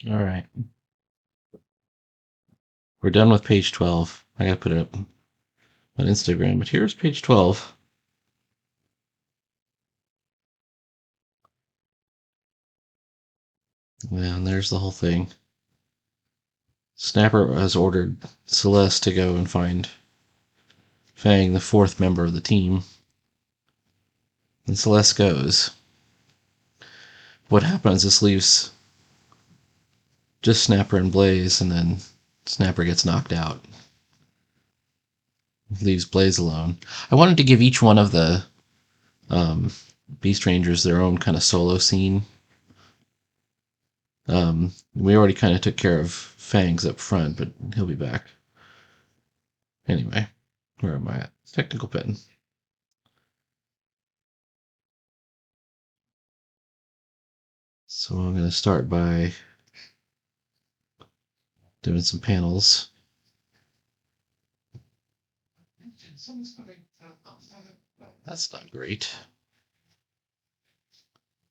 All right. We're done with page 12. I gotta put it up on Instagram, but here's page 12. And there's the whole thing. Snapper has ordered Celeste to go and find Fang, the fourth member of the team. And Celeste goes. What happens? This leaves just Snapper and Blaze, and then Snapper gets knocked out. Leaves Blaze alone. I wanted to give each one of the Beast Rangers their own kind of solo scene. We already kind of took care of Fangs up front, but he'll be back. Anyway, where am I at? Technical pen. So I'm going to start by doing some panels. That's not great.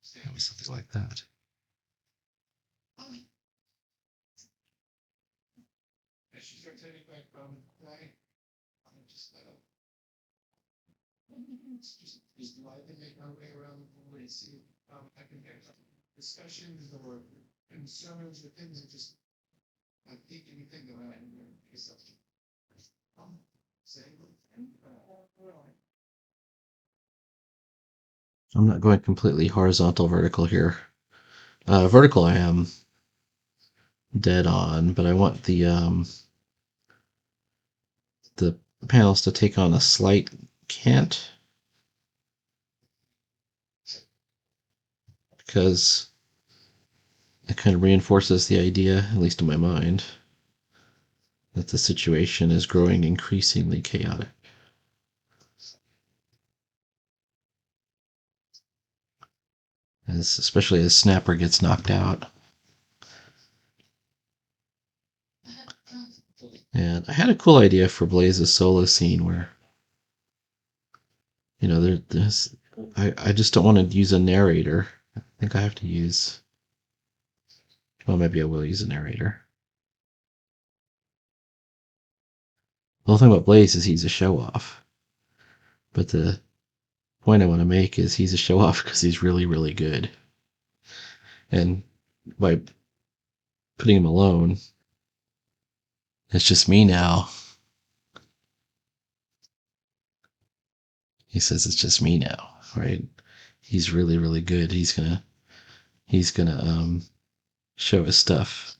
Something like that. Discussions or concerns, opinions, just think anything about I'm not going completely horizontal vertical here. Vertical I am dead on, but I want the panels to take on a slight cant because it kind of reinforces the idea, at least in my mind, that the situation is growing increasingly chaotic. Especially as Snapper gets knocked out. And I had a cool idea for Blaze's solo scene where, there's I just don't want to use a narrator. I think I have to use, well, maybe I will use a narrator. The whole thing about Blaze is he's a show off. But the point I want to make is he's a show off because he's really, really good. And by putting him alone, it's just me now. He says it's just me now, right? He's really, really good. He's gonna show his stuff.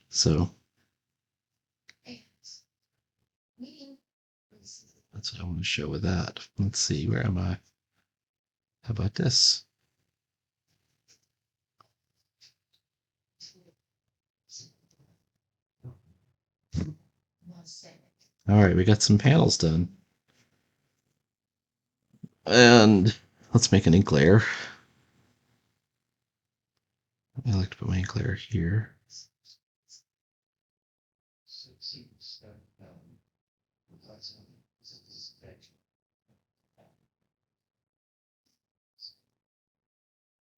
So that's what I want to show with that. Let's see, where am I? How about this? All right, we got some panels done. And let's make an ink layer. I like to put my ink layer here.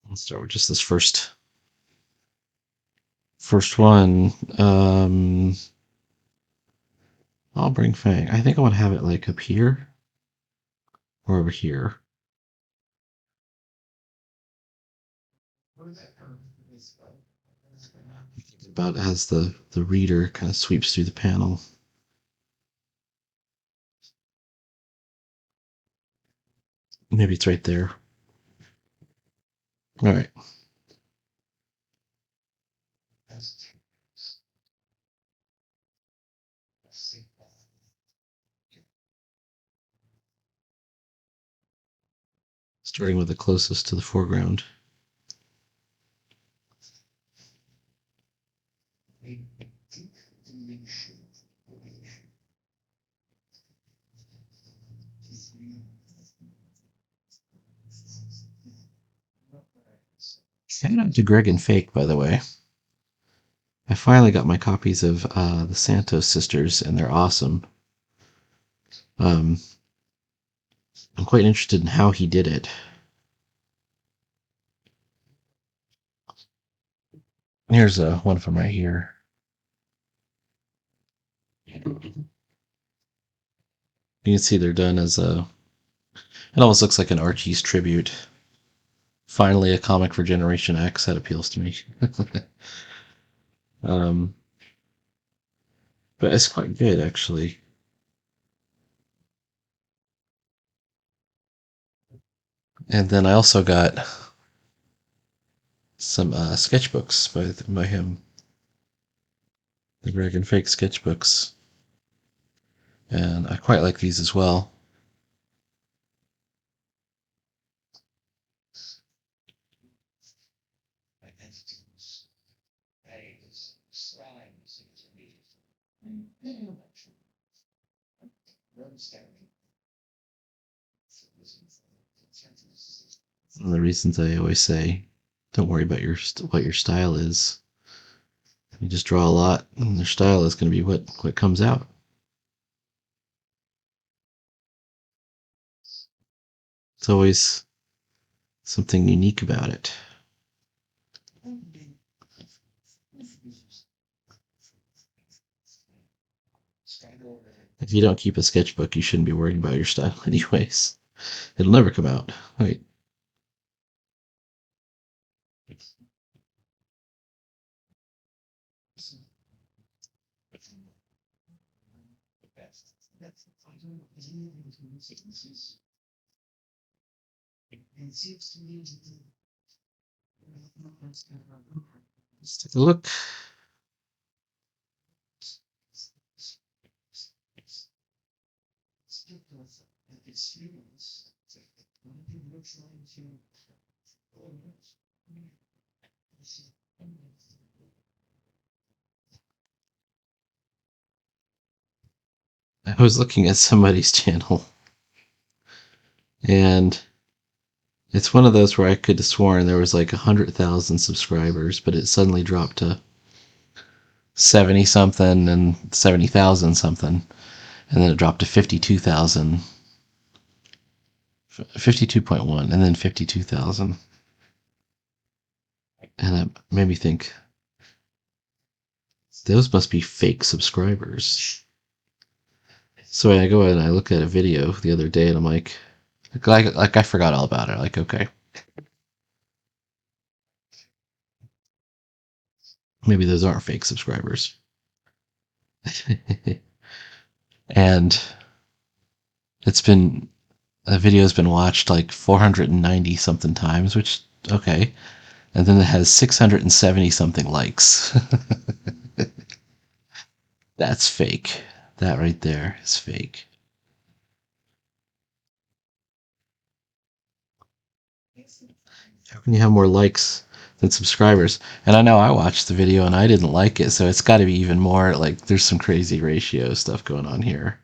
Let's start with just this first one. I'll bring Fang. I think I want to have it like up here or over here. About as the reader kind of sweeps through the panel. Maybe it's right there. All right. Starting with the closest to the foreground. Shout out to Greg and Fake, by the way. I finally got my copies of the Santos Sisters, and they're awesome. I'm quite interested in how he did it. Here's one of them right here. You can see they're done as a. It almost looks like an Archie's tribute. Finally, a comic for Generation X that appeals to me. um, but it's quite good, actually. And then I also got some sketchbooks by him, the Greg and Fake sketchbooks, and I quite like these as well. One of the reasons I always say, don't worry about what your style is. You just draw a lot, and your style is going to be what comes out. It's always something unique about it. If you don't keep a sketchbook, you shouldn't be worrying about your style anyways. It'll never come out. Right. Let's take a look. I was looking at somebody's channel, and it's one of those where I could have sworn there was like 100,000 subscribers, but it suddenly dropped to 70 something and 70,000 something, and then it dropped to 52,000, 52.1, and then 52,000. And it made me think, those must be fake subscribers. So I go and I look at a video the other day, and I'm like I forgot all about it. Like, okay, maybe those aren't fake subscribers. And it's been a video's been watched like 490 something times, which okay, and then it has 670 something likes. That's fake. That right there is fake. How can you have more likes than subscribers? And I know I watched the video and I didn't like it, so it's got to be even more. Like, there's some crazy ratio stuff going on here.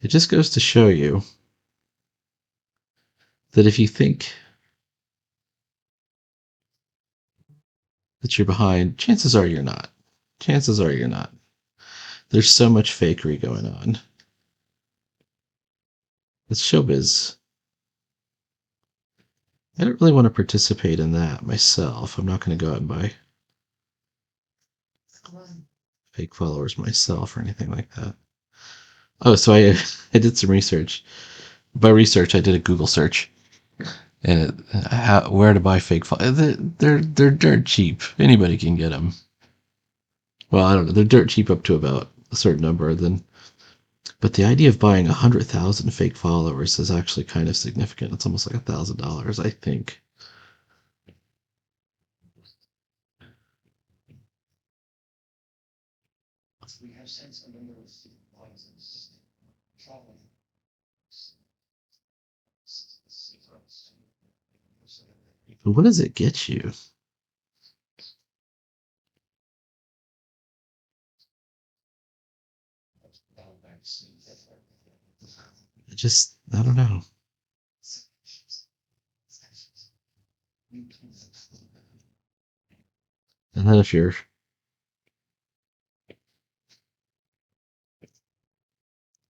It just goes to show you that if you think that you're behind, chances are you're not. Chances are you're not. There's so much fakery going on. It's showbiz. I don't really want to participate in that myself. I'm not going to go out and buy fake followers myself or anything like that. Oh, so I did some research. By research, I did a Google search, and where to buy fake followers. They're dirt cheap. Anybody can get them. Well, I don't know. They're dirt cheap up to about a certain number. But the idea of buying 100,000 fake followers is actually kind of significant. It's almost like $1,000, I think. But what does it get you? I don't know. And then if you're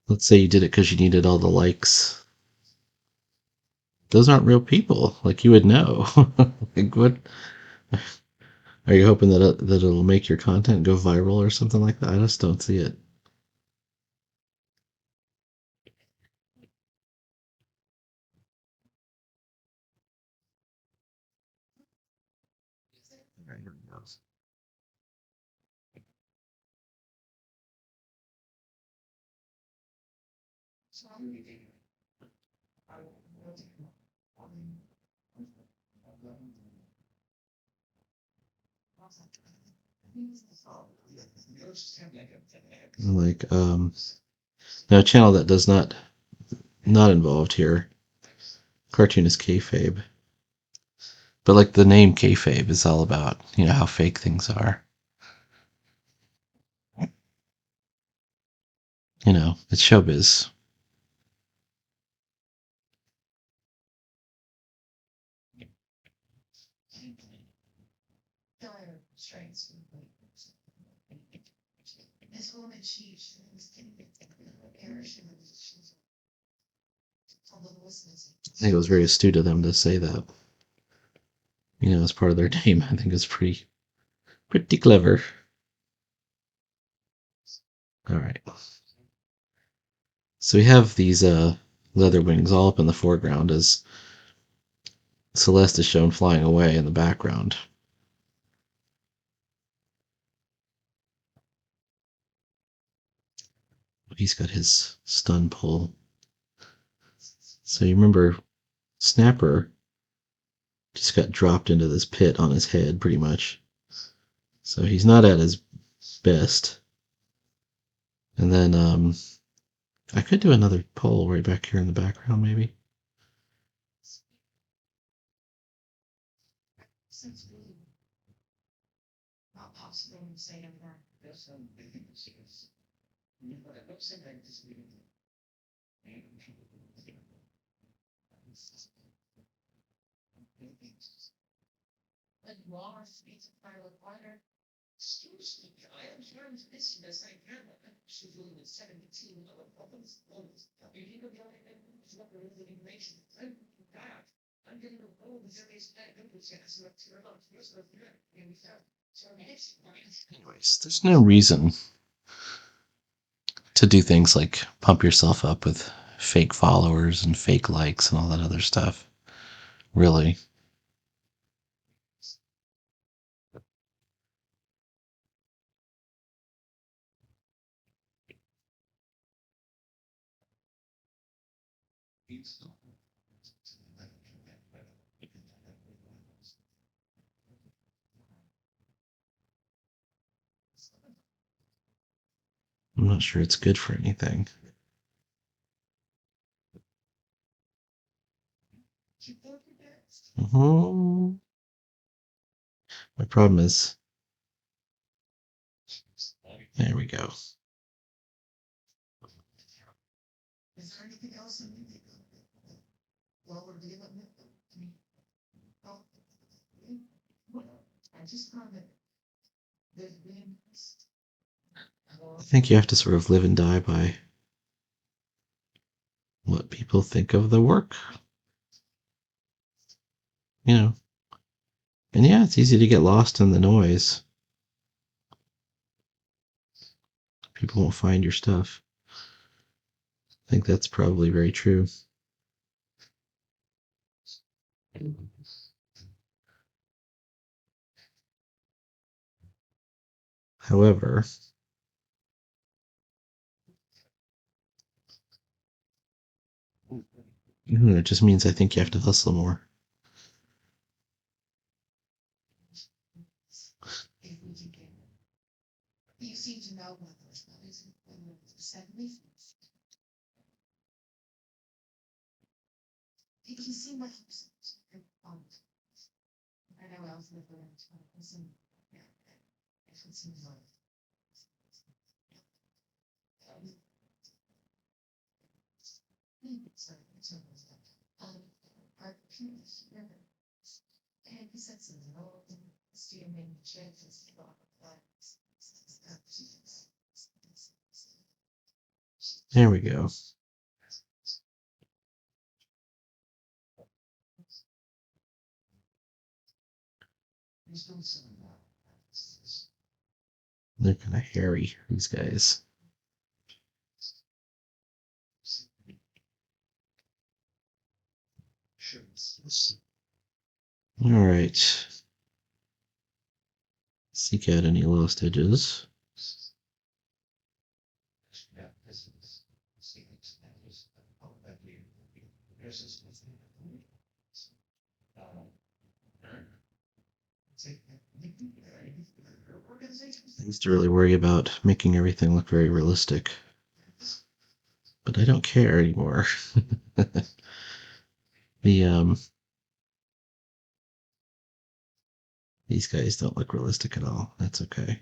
Let's say you did it because you needed all the likes. Those aren't real people. Like, you would know. Like, what? Are you hoping that that it'll make your content go viral or something like that? I just don't see it. Like, now a channel that does not involved here. Cartoonist kayfabe. But like the name kayfabe is all about, how fake things are. It's showbiz. I think it was very astute of them to say that, as part of their name. I think it's pretty clever. All right. So we have these leather wings all up in the foreground as Celeste is shown flying away in the background. He's got his stun pull. So you remember Snapper just got dropped into this pit on his head, pretty much. So he's not at his best. And then I could do another pull right back here in the background, maybe. Anyways, there's no reason to do things like pump yourself up with fake followers and fake likes and all that other stuff. Really. I'm not sure it's good for anything. Mhm. My problem is, there we go. I think you have to sort of live and die by what people think of the work. And yeah, it's easy to get lost in the noise. People won't find your stuff. I think that's probably very true. However, it just means I think you have to hustle more. There we go. They're kind of hairy, these guys. All right. Seek out any lost edges. I used to really worry about making everything look very realistic, but I don't care anymore. the These guys don't look realistic at all. That's okay.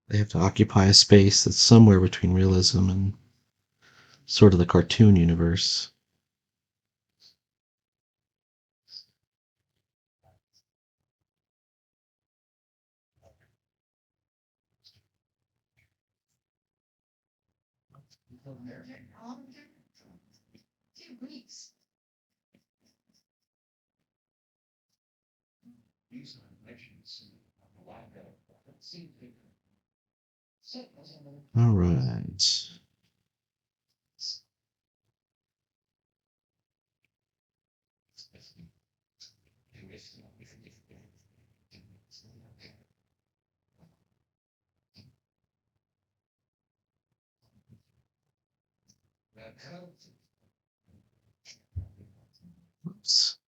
They have to occupy a space that's somewhere between realism and sort of the cartoon universe. All right. Oops.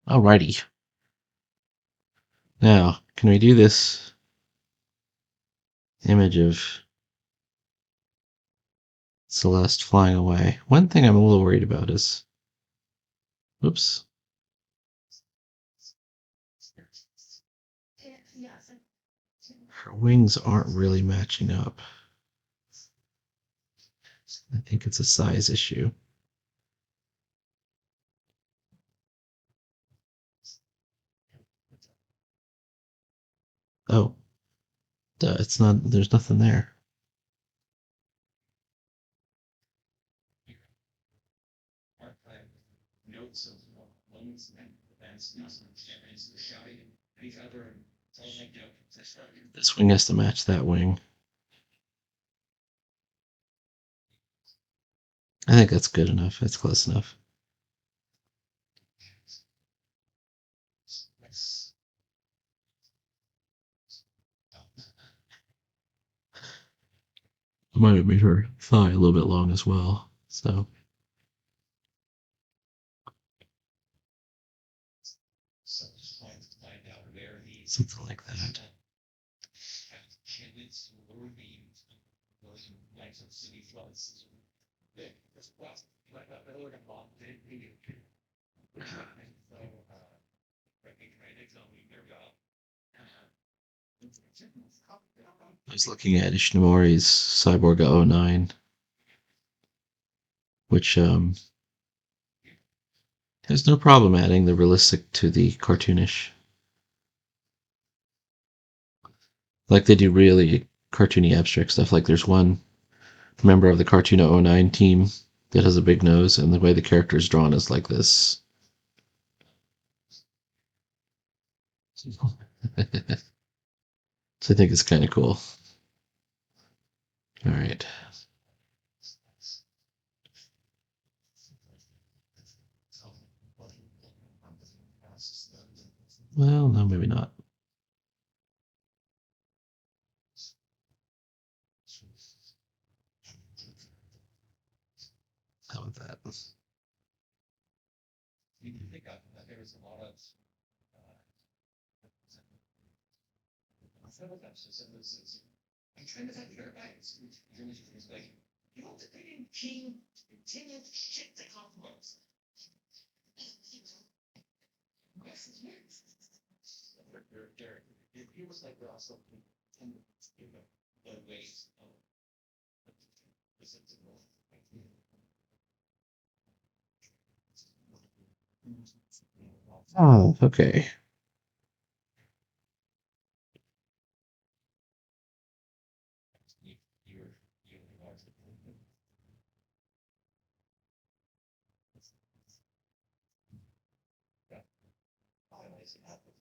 Alrighty. Now, can we do this image of Celeste flying away? One thing I'm a little worried about is, oops. Her wings aren't really matching up. I think it's a size issue. Oh, duh, it's not, there's nothing there. This wing has to match that wing. I think that's good enough. That's close enough. I might have made her thigh a little bit long as well. So something like that. I was looking at Ishinomori's Cyborg 09, which has no problem adding the realistic to the cartoonish. Like they do really cartoony abstract stuff. Like there's one member of the Cartoon 09 team that has a big nose, and the way the character is drawn is like this. So I think it's kind of cool. All right. Well, no, maybe not. How about that? Oh, okay.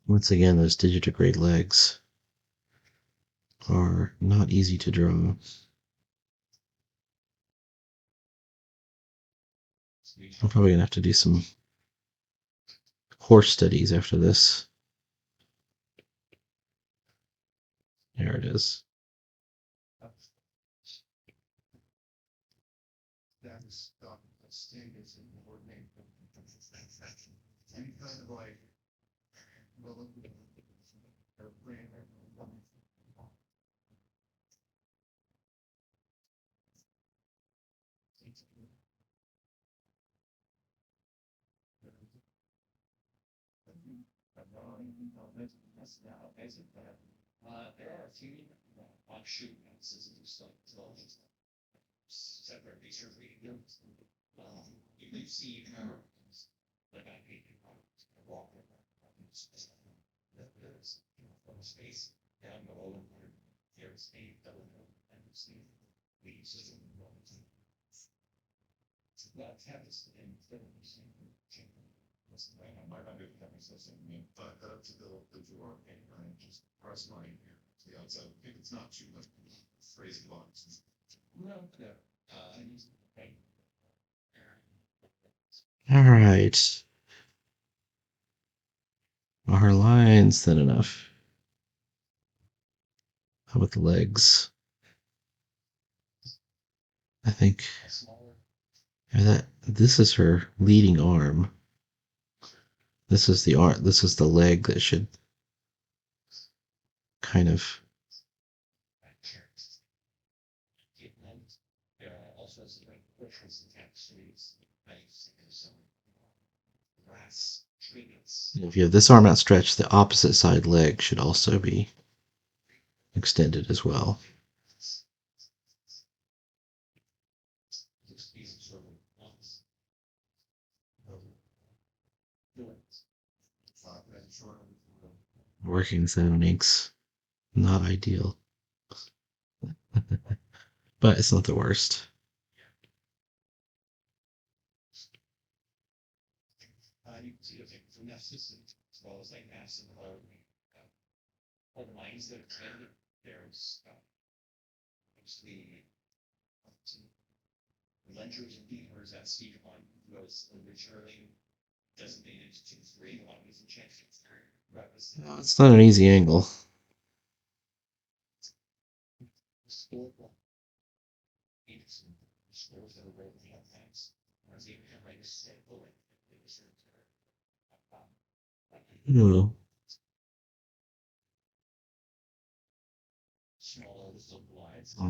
Once again, those digitigrade legs are not easy to draw. I'm probably gonna have to do some horse studies after this. There it is. All right. Are her lines thin enough? How about the legs? I think that this is her leading arm. This is the arm. This is the leg that should kind of. If you have this arm outstretched, the opposite side leg should also be extended as well. Working sound inks, not ideal, but it's not the worst. It's not an easy angle. No.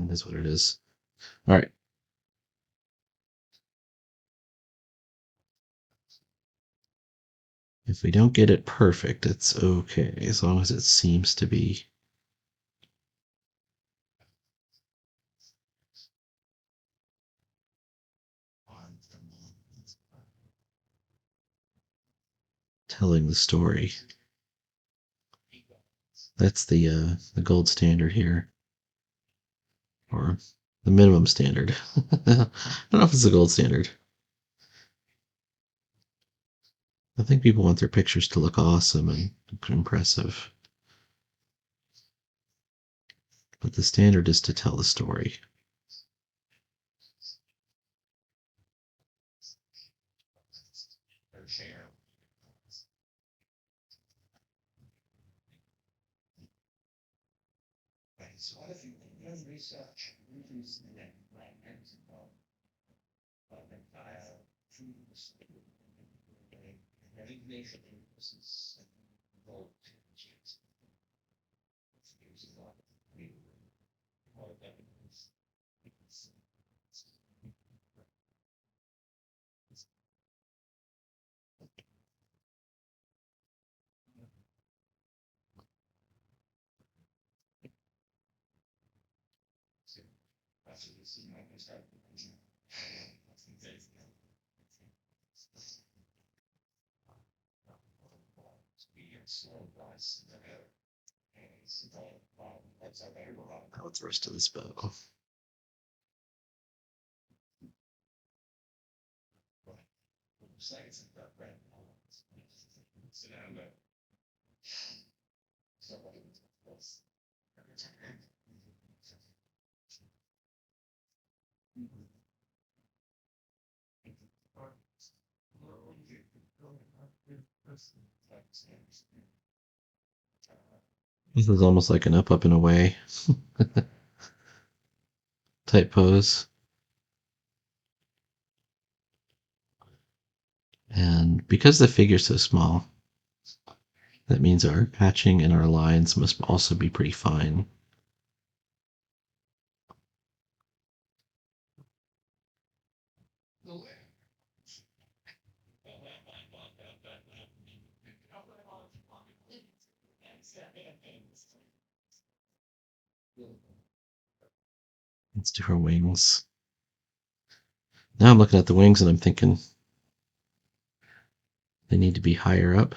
That's what it is. All right. If we don't get it perfect, it's okay, as long as it seems to be. Telling the story. That's the gold standard here, or the minimum standard. I don't know if it's the gold standard. I think people want their pictures to look awesome and impressive, but the standard is to tell the story. What's the rest of this bow? This is almost like an up and away type pose. And because the figure's so small, that means our hatching and our lines must also be pretty fine. Let's do her wings. Now I'm looking at the wings and I'm thinking they need to be higher up.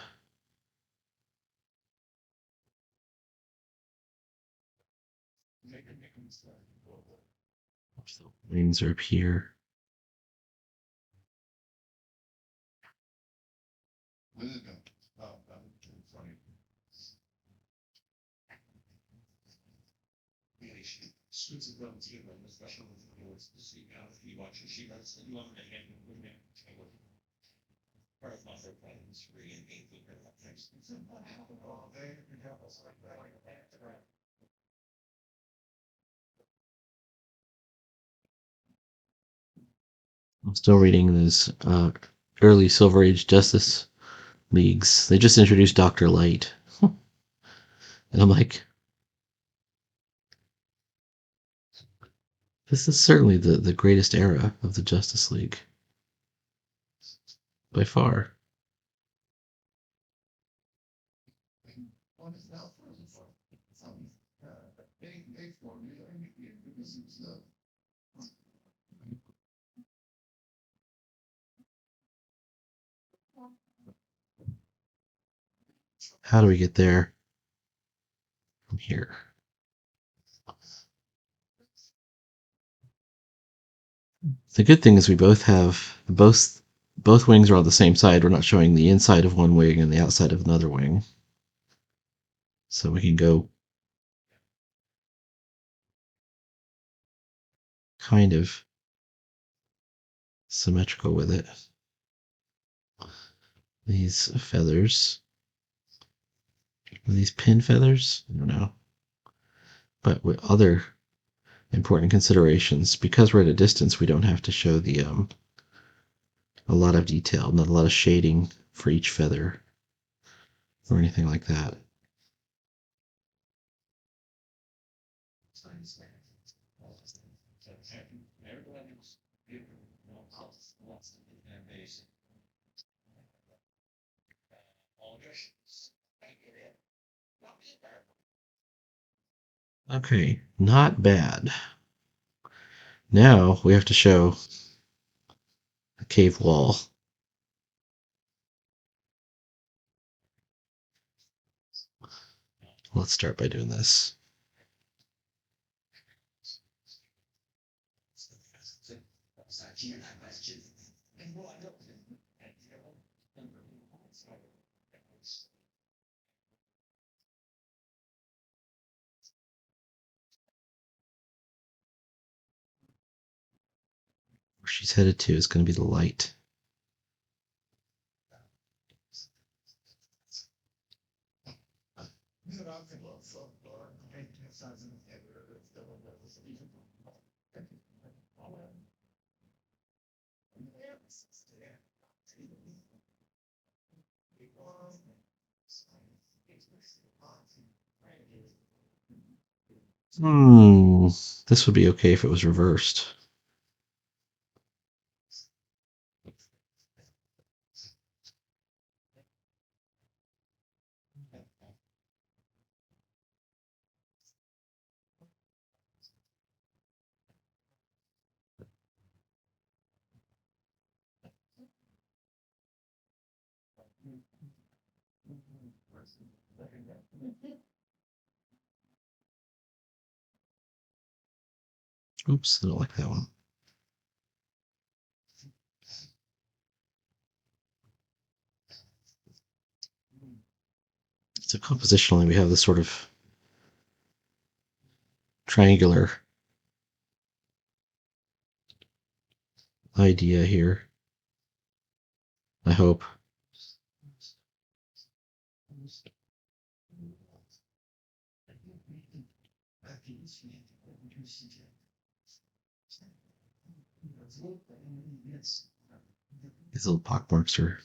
So wings are up here. I'm still reading those early Silver Age Justice Leagues. They just introduced Dr. Light. And I'm like, this is certainly the greatest era of the Justice League. By far. How do we get there from here? The good thing is we both have both wings are on the same side. We're not showing the inside of one wing and the outside of another wing. So we can go kind of symmetrical with it. These feathers. Are these pin feathers? I don't know. But with other important considerations, because we're at a distance, we don't have to show the a lot of detail, not a lot of shading for each feather or anything like that. Okay, not bad. Now we have to show a cave wall. Let's start by doing this. Where she's headed to is going to be the light. Hmm. This would be okay if it was reversed. Oops, I don't like that one. So compositionally, we have this sort of triangular idea here. I hope. These little pockmarks are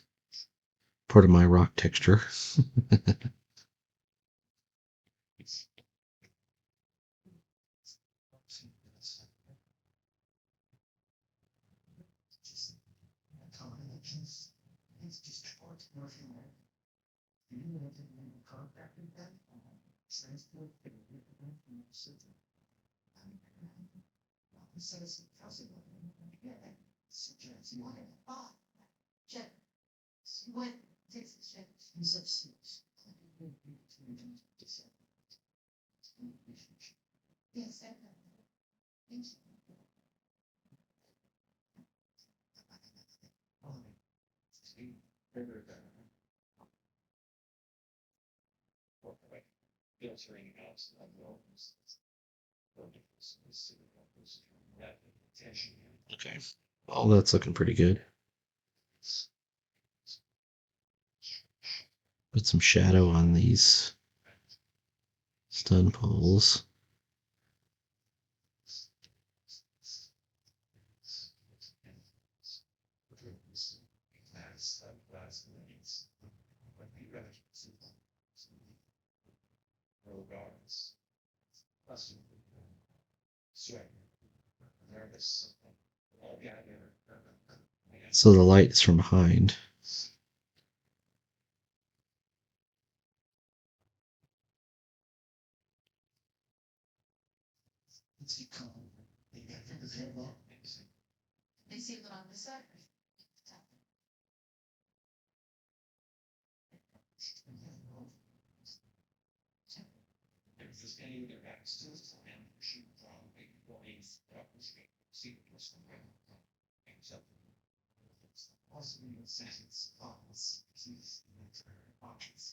part of my rock texture. Okay. Well, that's looking pretty good. Put some shadow on these stun poles. So the light is from behind.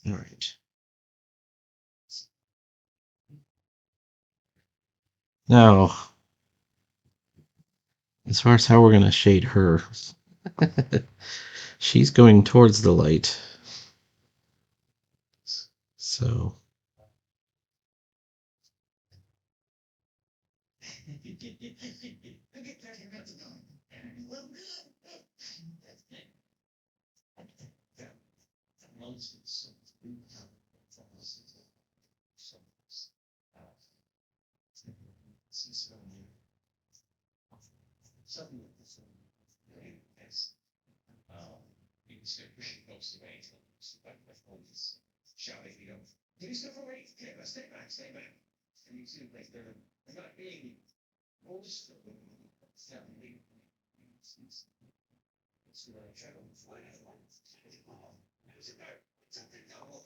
All right. Now, as far as how we're going to shade her, she's going towards the light. So,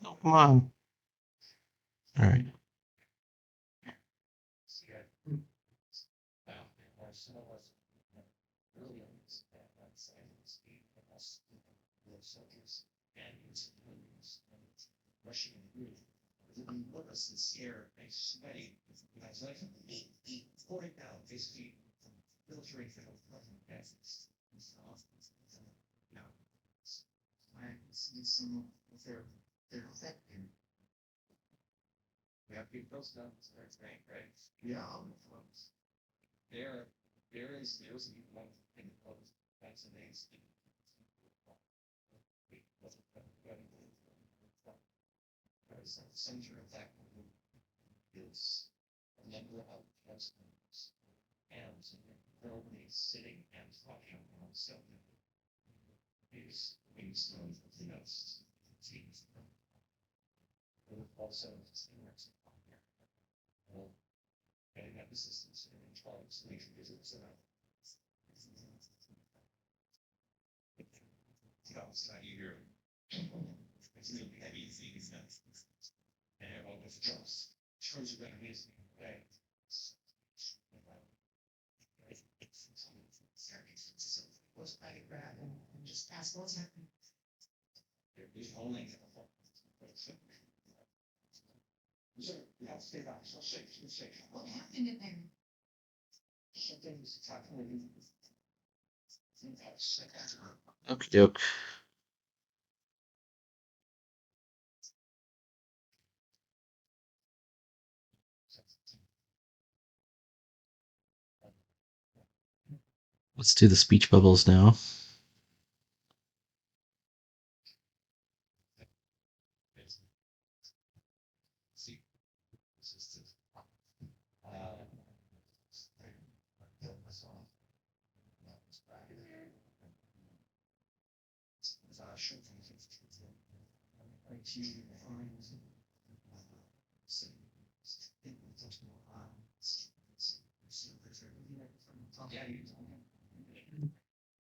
oh, come on. All right. Okie doke. Let's do the speech bubbles now.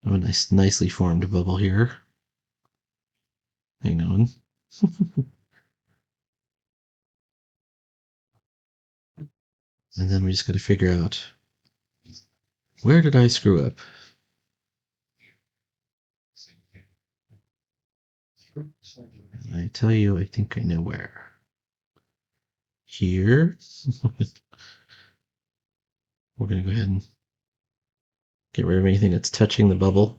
I have a nicely formed bubble here. Hang on. And then we just got to figure out, where did I screw up? I tell you, I think I know where. Here. We're going to go ahead and get rid of anything that's touching the bubble.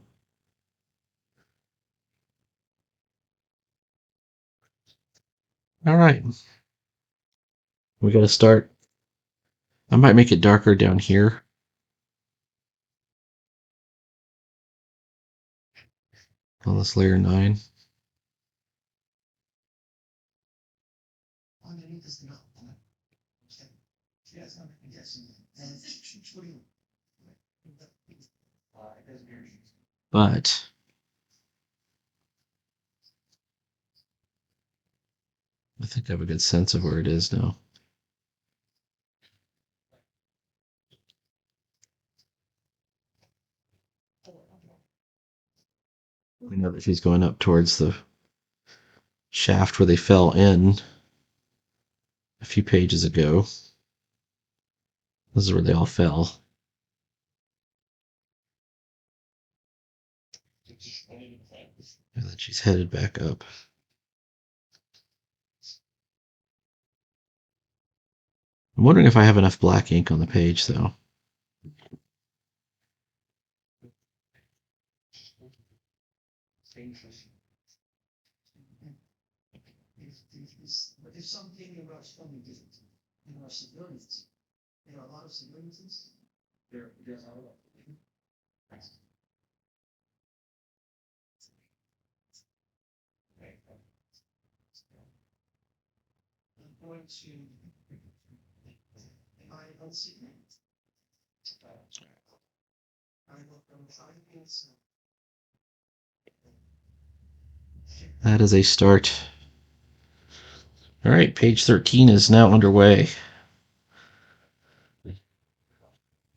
All right. We got to start. I might make it darker down here. On this layer 9. But I think I have a good sense of where it is now. We know that she's going up towards the shaft where they fell in a few pages ago. This is where they all fell. And then she's headed back up. I'm wondering if I have enough black ink on the page, though. That is a start. All right, page 13 is now underway.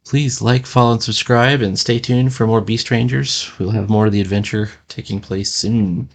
Please like, follow, and subscribe, and stay tuned for more Beast Rangers. We'll have more of the adventure taking place soon.